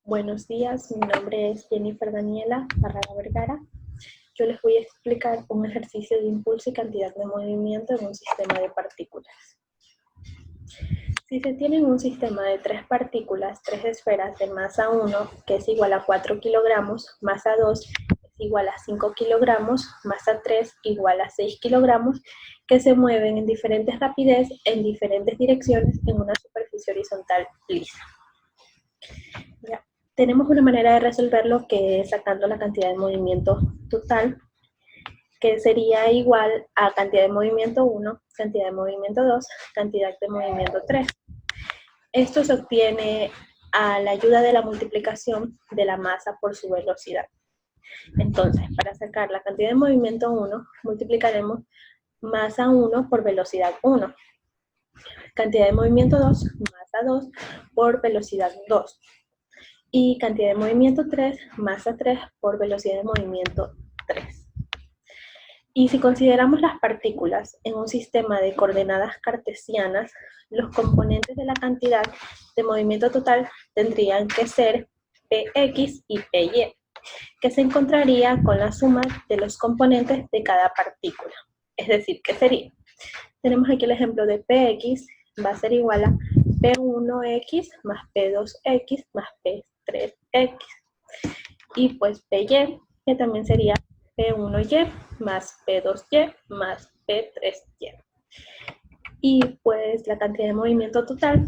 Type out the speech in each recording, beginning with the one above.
Buenos días, mi nombre es Jennifer Daniela Barraga Vergara. Yo les voy a explicar un ejercicio de impulso y cantidad de movimiento en un sistema de partículas. Si se tiene un sistema de 3 partículas, 3 esferas de masa 1, que es igual a 4 kilogramos, masa 2 es igual a 5 kilogramos, masa 3 igual a 6 kilogramos, que se mueven en diferentes rapidez, en diferentes direcciones, en una superficie horizontal lisa. Ya. Tenemos una manera de resolverlo que es sacando la cantidad de movimiento total, que sería igual a cantidad de movimiento 1, cantidad de movimiento 2, cantidad de movimiento 3. Esto se obtiene a la ayuda de la multiplicación de la masa por su velocidad. Entonces, para sacar la cantidad de movimiento 1, multiplicaremos masa 1 por velocidad 1. Cantidad de movimiento 2, masa 2 por velocidad 2. Y cantidad de movimiento 3, masa 3 por velocidad de movimiento 3. Y si consideramos las partículas en un sistema de coordenadas cartesianas, los componentes de la cantidad de movimiento total tendrían que ser Px y Py, que se encontraría con la suma de los componentes de cada partícula. Es decir, ¿qué sería? Tenemos aquí el ejemplo de Px, va a ser igual a P1x más P2x más P3x. Y pues Py, que también sería P1y más P2y más P3y. Y pues la cantidad de movimiento total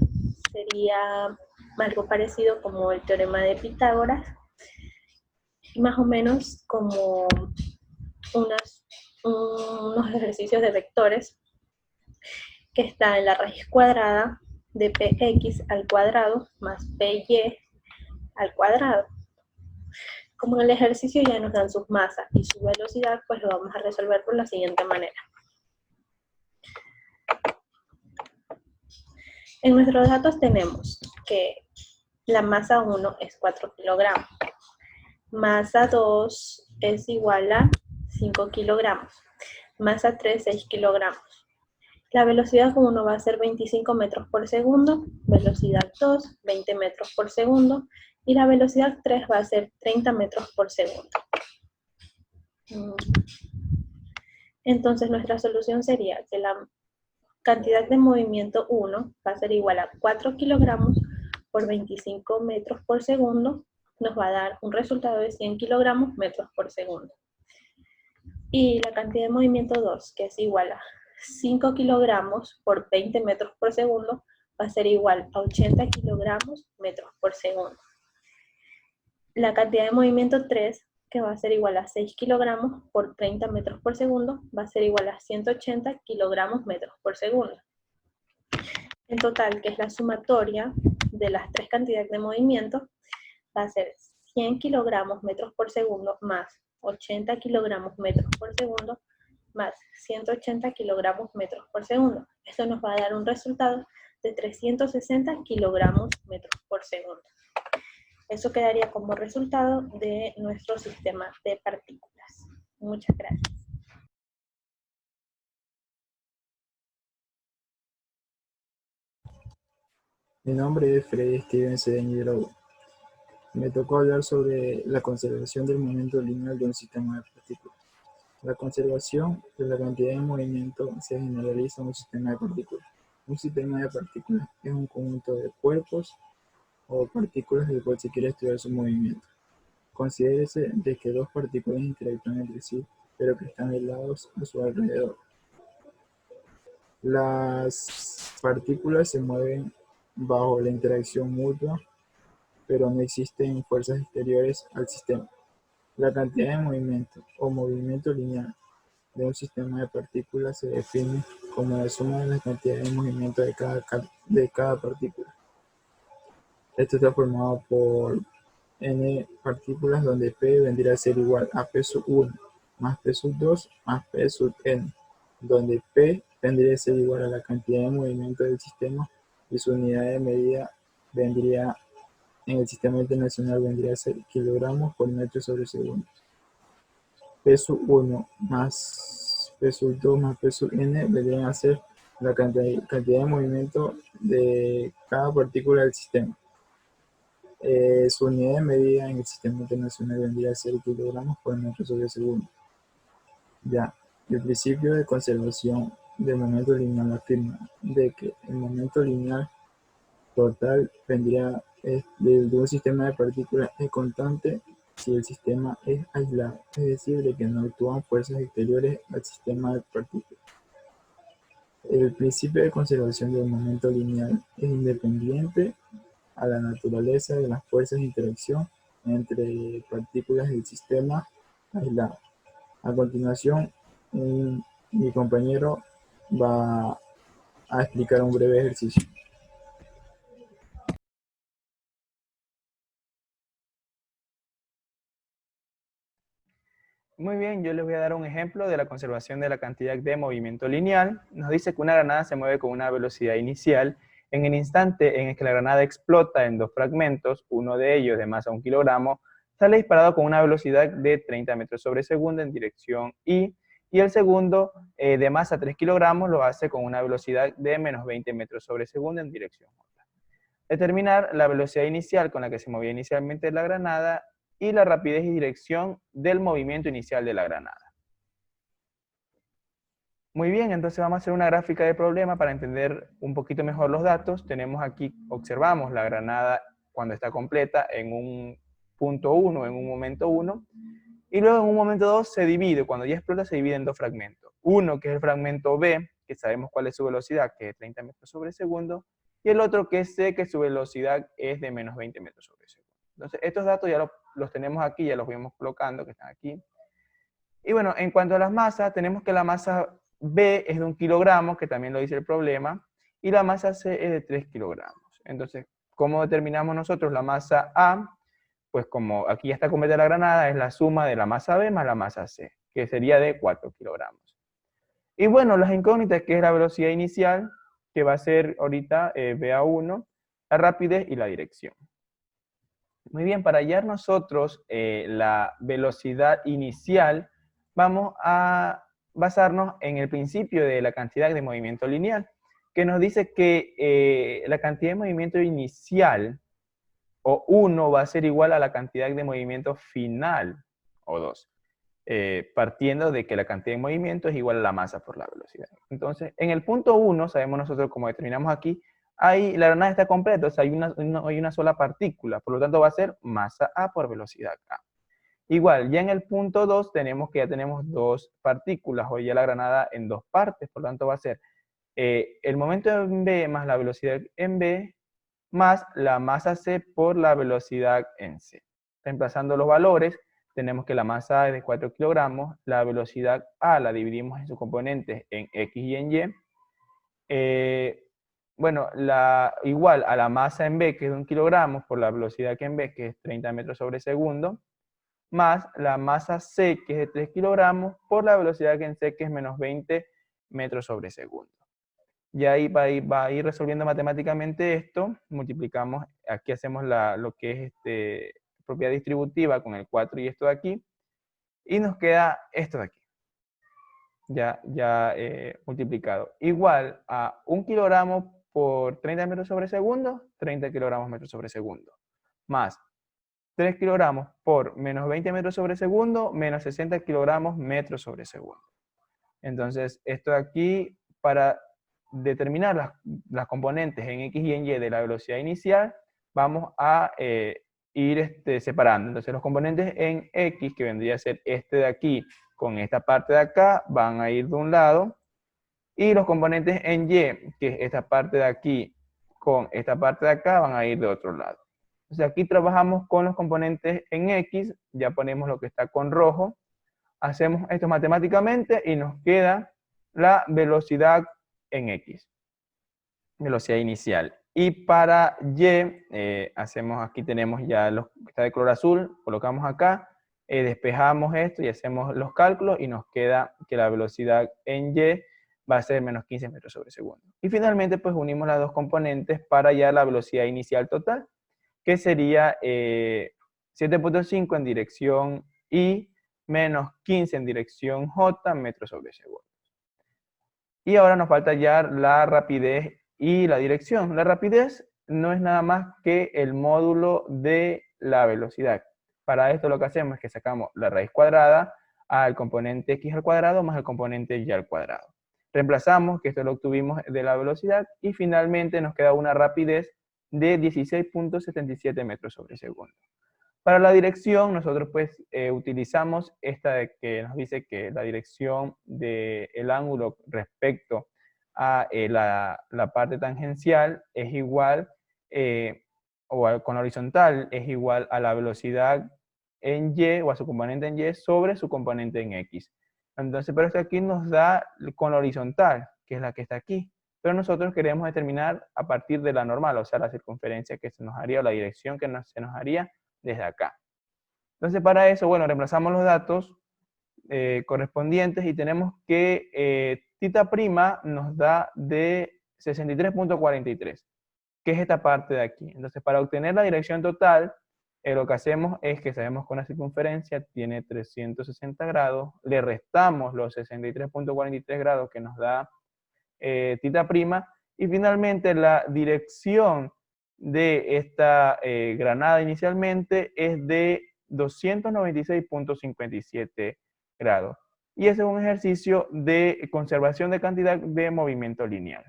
sería algo parecido como el teorema de Pitágoras, más o menos como unos ejercicios de vectores que está en la raíz cuadrada de Px al cuadrado más Py al cuadrado. Como en el ejercicio ya nos dan sus masas y su velocidad, pues lo vamos a resolver por la siguiente manera. En nuestros datos tenemos que la masa 1 es 4 kilogramos, masa 2 es igual a 5 kilogramos, masa 3 6 kilogramos. La velocidad 1 va a ser 25 metros por segundo, velocidad 2 20 metros por segundo y la velocidad 3 va a ser 30 metros por segundo. Entonces nuestra solución sería que la cantidad de movimiento 1 va a ser igual a 4 kilogramos por 25 metros por segundo, nos va a dar un resultado de 100 kilogramos metros por segundo. Y la cantidad de movimiento 2, que es igual a 5 kilogramos por 20 metros por segundo, va a ser igual a 80 kilogramos metros por segundo. La cantidad de movimiento 3, que va a ser igual a 6 kilogramos por 30 metros por segundo, va a ser igual a 180 kilogramos metros por segundo. En total, que es la sumatoria de las tres cantidades de movimiento, va a ser 100 kilogramos metros por segundo más 80 kilogramos metros por segundo más 180 kilogramos metros por segundo. Esto nos va a dar un resultado de 360 kilogramos metros por segundo. Eso quedaría como resultado de nuestro sistema de partículas. Muchas gracias. Mi nombre es Freddy Steven Cedeño Grau. Me tocó hablar sobre la conservación del momento lineal de un sistema de partículas. La conservación de la cantidad de movimiento se generaliza en un sistema de partículas. Un sistema de partículas es un conjunto de cuerpos o partículas del cual se quiere estudiar su movimiento. Considérese de que dos partículas interactúan entre sí, pero que están aislados a su alrededor. Las partículas se mueven bajo la interacción mutua, pero no existen fuerzas exteriores al sistema. La cantidad de movimiento o movimiento lineal de un sistema de partículas se define como la suma de las cantidades de movimiento de cada partícula. Esto está formado por n partículas, donde P vendría a ser igual a P sub 1 más P sub 2 más P sub n, donde P vendría a ser igual a la cantidad de movimiento del sistema y su unidad de medida vendría en el sistema internacional vendría a ser kilogramos por metro sobre segundo. P sub 1 más P sub 2 más P sub n vendrían a ser la cantidad de movimiento de cada partícula del sistema. Su unidad de medida en el sistema internacional vendría a ser kilogramos por metro sobre segundo. Ya, el principio de conservación del momento lineal afirma de que el momento lineal total vendría de un sistema de partículas es constante si el sistema es aislado, es decir, de que no actúan fuerzas exteriores al sistema de partículas. El principio de conservación del momento lineal es independiente a la naturaleza de las fuerzas de interacción entre partículas del sistema aislado. A continuación, mi compañero va a explicar un breve ejercicio. Muy bien, yo les voy a dar un ejemplo de la conservación de la cantidad de movimiento lineal. Nos dice que una granada se mueve con una velocidad inicial. En el instante en el que la granada explota en dos fragmentos, uno de ellos de masa 1 kilogramo, sale disparado con una velocidad de 30 metros sobre segundo en dirección Y, y el segundo de masa 3 kilogramos lo hace con una velocidad de menos 20 metros sobre segundo en dirección J. Determinar la velocidad inicial con la que se movía inicialmente la granada y la rapidez y dirección del movimiento inicial de la granada. Muy bien, entonces vamos a hacer una gráfica de problema para entender un poquito mejor los datos. Tenemos aquí, observamos la granada cuando está completa en un punto 1, en un momento 1, y luego en un momento 2 se divide, cuando ya explota se divide en dos fragmentos. Uno que es el fragmento B, que sabemos cuál es su velocidad, que es 30 metros sobre segundo, y el otro que es C, que su velocidad es de menos 20 metros sobre segundo. Entonces, estos datos ya los tenemos aquí, ya los fuimos colocando, que están aquí. Y bueno, en cuanto a las masas, tenemos que la masa B es de 1 kilogramo, que también lo dice el problema, y la masa C es de 3 kilogramos. Entonces, ¿cómo determinamos nosotros la masa A? Pues como aquí ya está completa la granada, es la suma de la masa B más la masa C, que sería de 4 kilogramos. Y bueno, las incógnitas, que es la velocidad inicial, que va a ser ahorita BA1, la rapidez y la dirección. Muy bien, para hallar nosotros la velocidad inicial, vamos a basarnos en el principio de la cantidad de movimiento lineal, que nos dice que la cantidad de movimiento inicial, o 1, va a ser igual a la cantidad de movimiento final, o 2, partiendo de que la cantidad de movimiento es igual a la masa por la velocidad. Entonces, en el punto 1, sabemos nosotros, como determinamos aquí, ahí la granada está completa, o sea, hay una sola partícula, por lo tanto va a ser masa A por velocidad A. Igual, ya en el punto 2 tenemos que ya tenemos dos partículas, o ya la granada en dos partes, por lo tanto va a ser el momento en B más la velocidad en B, más la masa C por la velocidad en C. Reemplazando los valores, tenemos que la masa A es de 4 kilogramos, la velocidad A la dividimos en sus componentes en X y en Y. Bueno, igual a la masa en B, que es de 1 kilogramo, por la velocidad que en B, que es 30 metros sobre segundo, más la masa C, que es de 3 kilogramos, por la velocidad que en C, que es menos 20 metros sobre segundo. Y ahí va a ir resolviendo matemáticamente esto, multiplicamos, aquí hacemos lo que es propiedad distributiva con el 4 y esto de aquí, y nos queda esto de aquí, ya multiplicado. Igual a 1 kilogramo por 30 metros sobre segundo, 30 kilogramos metros sobre segundo, más 3 kilogramos por menos 20 metros sobre segundo, menos 60 kilogramos metros sobre segundo. Entonces, esto de aquí, para determinar las componentes en X y en Y de la velocidad inicial, vamos a ir separando. Entonces, los componentes en X, que vendría a ser este de aquí con esta parte de acá, van a ir de un lado, y los componentes en Y, que es esta parte de aquí con esta parte de acá, van a ir de otro lado. Entonces, aquí trabajamos con los componentes en X, ya ponemos lo que está con rojo, hacemos esto matemáticamente y nos queda la velocidad en X, velocidad inicial. Y para Y, aquí tenemos ya lo que está de color azul, colocamos acá, despejamos esto y hacemos los cálculos y nos queda que la velocidad en Y va a ser menos 15 metros sobre segundo. Y finalmente, pues unimos las dos componentes para hallar la velocidad inicial total, que sería 7.5 en dirección Y, menos 15 en dirección J, metros sobre segundo. Y ahora nos falta hallar la rapidez y la dirección. La rapidez no es nada más que el módulo de la velocidad. Para esto lo que hacemos es que sacamos la raíz cuadrada al componente x al cuadrado más el componente y al cuadrado. Reemplazamos, que esto lo obtuvimos de la velocidad, y finalmente nos queda una rapidez de 16.77 metros sobre segundo. Para la dirección, nosotros pues utilizamos esta de que nos dice que la dirección del ángulo respecto a la parte tangencial es igual, con la horizontal es igual a la velocidad en y, o a su componente en y, sobre su componente en x. Entonces, pero esto aquí nos da con la horizontal, que es la que está aquí. Pero nosotros queremos determinar a partir de la normal, o sea, la circunferencia que se nos haría, o la dirección que se nos haría desde acá. Entonces, para eso, bueno, reemplazamos los datos correspondientes y tenemos que θ' nos da de 63.43, que es esta parte de aquí. Entonces, para obtener la dirección total, lo que hacemos es que sabemos que una circunferencia tiene 360 grados, le restamos los 63.43 grados que nos da θ', y finalmente la dirección de esta granada inicialmente es de 296.57 grados. Y ese es un ejercicio de conservación de cantidad de movimiento lineal.